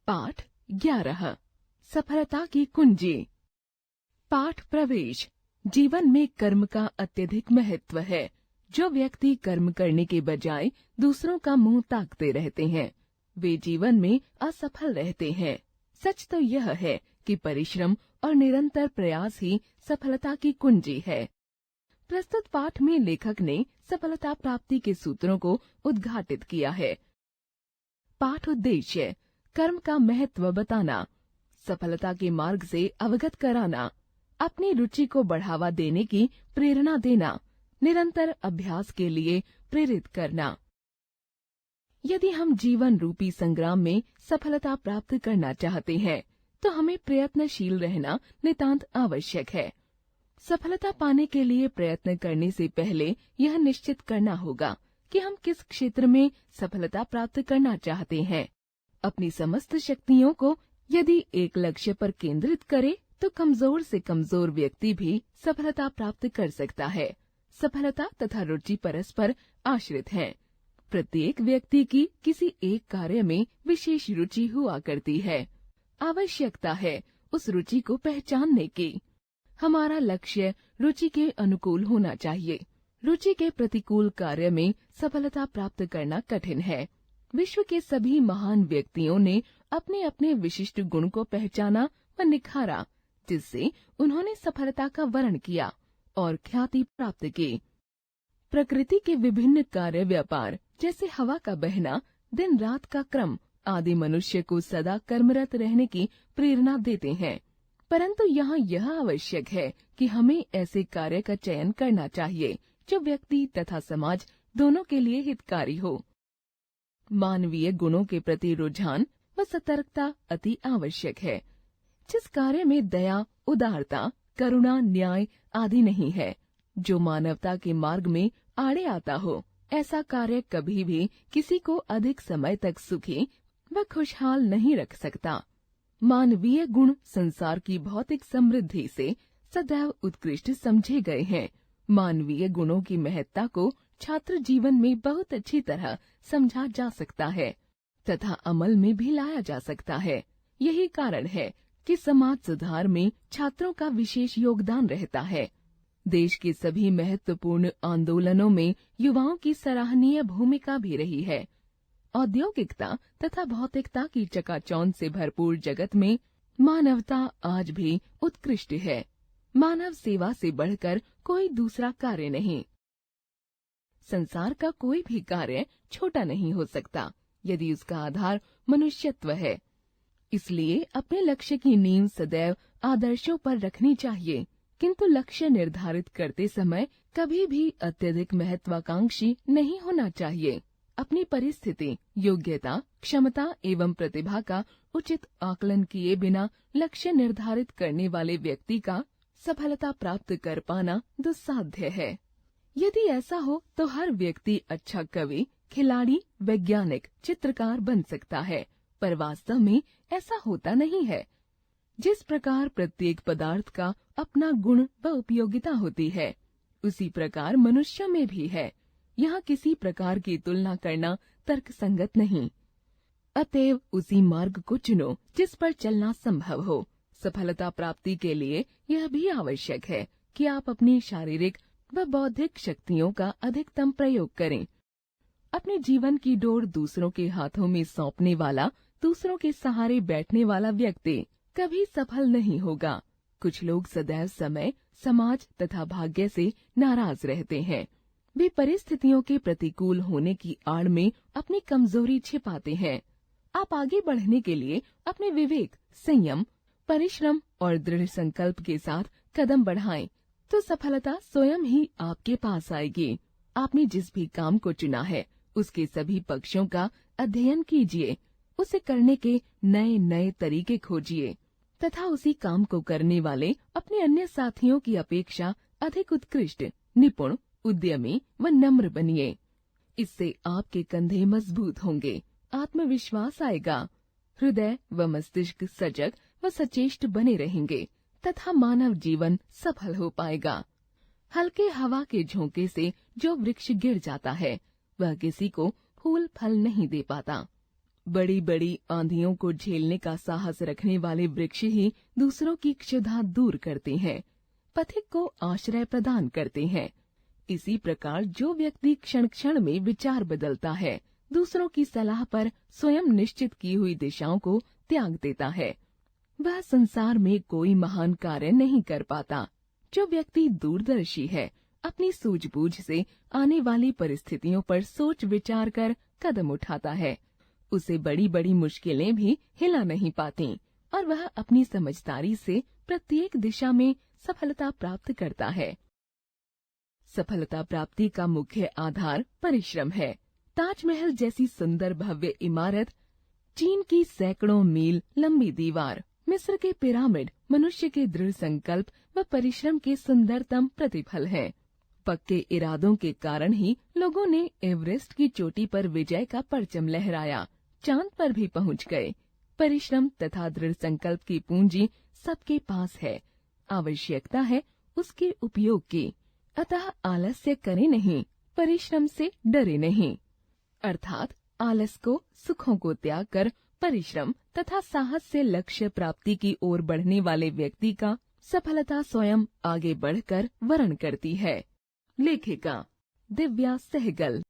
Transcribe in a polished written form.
पाठ 11 सफलता की कुंजी। पाठ प्रवेश। जीवन में कर्म का अत्यधिक महत्व है। जो व्यक्ति कर्म करने के बजाय दूसरों का मुंह ताकते रहते हैं, वे जीवन में असफल रहते हैं। सच तो यह है कि परिश्रम और निरंतर प्रयास ही सफलता की कुंजी है। प्रस्तुत पाठ में लेखक ने सफलता प्राप्ति के सूत्रों को उद्घाटित किया है। पाठ उद्देश्य: कर्म का महत्व बताना, सफलता के मार्ग से अवगत कराना, अपनी रुचि को बढ़ावा देने की प्रेरणा देना, निरंतर अभ्यास के लिए प्रेरित करना। यदि हम जीवन रूपी संग्राम में सफलता प्राप्त करना चाहते हैं, तो हमें प्रयत्नशील रहना नितांत आवश्यक है। सफलता पाने के लिए प्रयत्न करने से पहले यह निश्चित करना होगा कि हम किस क्षेत्र में सफलता प्राप्त करना चाहते हैं। अपनी समस्त शक्तियों को यदि एक लक्ष्य पर केंद्रित करे, तो कमजोर से कमजोर व्यक्ति भी सफलता प्राप्त कर सकता है। सफलता तथा रुचि परस्पर आश्रित हैं। प्रत्येक व्यक्ति की किसी एक कार्य में विशेष रुचि हुआ करती है। आवश्यकता है उस रुचि को पहचानने की। हमारा लक्ष्य रुचि के अनुकूल होना चाहिए। रुचि के प्रतिकूल कार्य में सफलता प्राप्त करना कठिन है। विश्व के सभी महान व्यक्तियों ने अपने अपने विशिष्ट गुण को पहचाना व निखारा, जिससे उन्होंने सफलता का वर्ण किया और ख्याति प्राप्त की। प्रकृति के विभिन्न कार्य व्यापार जैसे हवा का बहना, दिन रात का क्रम आदि मनुष्य को सदा कर्मरत रहने की प्रेरणा देते हैं। परंतु यहाँ यह आवश्यक है कि हमें ऐसे कार्य का चयन करना चाहिए जो व्यक्ति तथा समाज दोनों के लिए हितकारी हो। मानवीय गुणों के प्रति रुझान व सतर्कता अति आवश्यक है। जिस कार्य में दया, उदारता, करुणा, न्याय आदि नहीं है, जो मानवता के मार्ग में आड़े आता हो, ऐसा कार्य कभी भी किसी को अधिक समय तक सुखी व खुशहाल नहीं रख सकता। मानवीय गुण संसार की भौतिक समृद्धि से सदैव उत्कृष्ट समझे गए हैं। मानवीय गुणों की महत्ता को छात्र जीवन में बहुत अच्छी तरह समझा जा सकता है तथा अमल में भी लाया जा सकता है। यही कारण है कि समाज सुधार में छात्रों का विशेष योगदान रहता है। देश के सभी महत्वपूर्ण आंदोलनों में युवाओं की सराहनीय भूमिका भी रही है। औद्योगिकता तथा भौतिकता की चकाचौंध से भरपूर जगत में मानवता आज भी उत्कृष्ट है। मानव सेवा से बढ़कर कोई दूसरा कार्य नहीं। संसार का कोई भी कार्य छोटा नहीं हो सकता यदि उसका आधार मनुष्यत्व है। इसलिए अपने लक्ष्य की नींव सदैव आदर्शों पर रखनी चाहिए, किंतु लक्ष्य निर्धारित करते समय कभी भी अत्यधिक महत्वाकांक्षी नहीं होना चाहिए। अपनी परिस्थिति, योग्यता, क्षमता एवं प्रतिभा का उचित आकलन किए बिना लक्ष्य निर्धारित करने वाले व्यक्ति का सफलता प्राप्त कर पाना दुस्साध्य है। यदि ऐसा हो तो हर व्यक्ति अच्छा कवि, खिलाड़ी, वैज्ञानिक, चित्रकार बन सकता है, पर वास्तव में ऐसा होता नहीं है। जिस प्रकार प्रत्येक पदार्थ का अपना गुण व उपयोगिता होती है, उसी प्रकार मनुष्य में भी है। यहाँ किसी प्रकार की तुलना करना तर्कसंगत नहीं। अतएव उसी मार्ग को चुनो जिस पर चलना संभव हो। सफलता प्राप्ति के लिए यह भी आवश्यक है कि आप अपनी शारीरिक व बौद्धिक शक्तियों का अधिकतम प्रयोग करें। अपने जीवन की डोर दूसरों के हाथों में सौंपने वाला, दूसरों के सहारे बैठने वाला व्यक्ति कभी सफल नहीं होगा। कुछ लोग सदैव समय, समाज तथा भाग्य से नाराज रहते हैं। वे परिस्थितियों के प्रतिकूल होने की आड़ में अपनी कमजोरी छिपाते हैं। आप आगे बढ़ने के लिए अपने विवेक, संयम, परिश्रम और दृढ़ संकल्प के साथ कदम बढ़ाएं, तो सफलता स्वयं ही आपके पास आएगी। आपने जिस भी काम को चुना है, उसके सभी पक्षों का अध्ययन कीजिए, उसे करने के नए नए तरीके खोजिए तथा उसी काम को करने वाले अपने अन्य साथियों की अपेक्षा अधिक उत्कृष्ट, निपुण, उद्यमी व नम्र बनिए। इससे आपके कंधे मजबूत होंगे, आत्मविश्वास आएगा, हृदय व मस्तिष्क सजग व सचेष्ट बने रहेंगे तथा मानव जीवन सफल हो पाएगा। हल्के हवा के झोंके से जो वृक्ष गिर जाता है, वह किसी को फूल फल नहीं दे पाता। बड़ी बड़ी आंधियों को झेलने का साहस रखने वाले वृक्ष ही दूसरों की क्षुधा दूर करते हैं, पथिक को आश्रय प्रदान करते हैं। इसी प्रकार जो व्यक्ति क्षण क्षण में विचार बदलता है, दूसरों की सलाह पर स्वयं निश्चित की हुई दिशाओं को त्याग देता है, वह संसार में कोई महान कार्य नहीं कर पाता। जो व्यक्ति दूरदर्शी है, अपनी सूझबूझ से आने वाली परिस्थितियों पर सोच विचार कर कदम उठाता है, उसे बड़ी बड़ी मुश्किलें भी हिला नहीं पाती और वह अपनी समझदारी से प्रत्येक दिशा में सफलता प्राप्त करता है। सफलता प्राप्ति का मुख्य आधार परिश्रम है। ताजमहल जैसी सुंदर भव्य इमारत, चीन की सैकड़ों मील लंबी दीवार, मिस्र के पिरामिड मनुष्य के दृढ़ संकल्प व परिश्रम के सुंदरतम प्रतिफल हैं। पक्के इरादों के कारण ही लोगों ने एवरेस्ट की चोटी पर विजय का परचम लहराया, चांद पर भी पहुंच गए। परिश्रम तथा दृढ़ संकल्प की पूंजी सबके पास है, आवश्यकता है उसके उपयोग की। अतः आलस्य करे नहीं, परिश्रम से डरे नहीं। अर्थात आलस को, सुखों को त्याग कर परिश्रम तथा साहस से लक्ष्य प्राप्ति की ओर बढ़ने वाले व्यक्ति का सफलता स्वयं आगे बढ़कर वर्ण करती है। लेखिका दिव्या सहगल।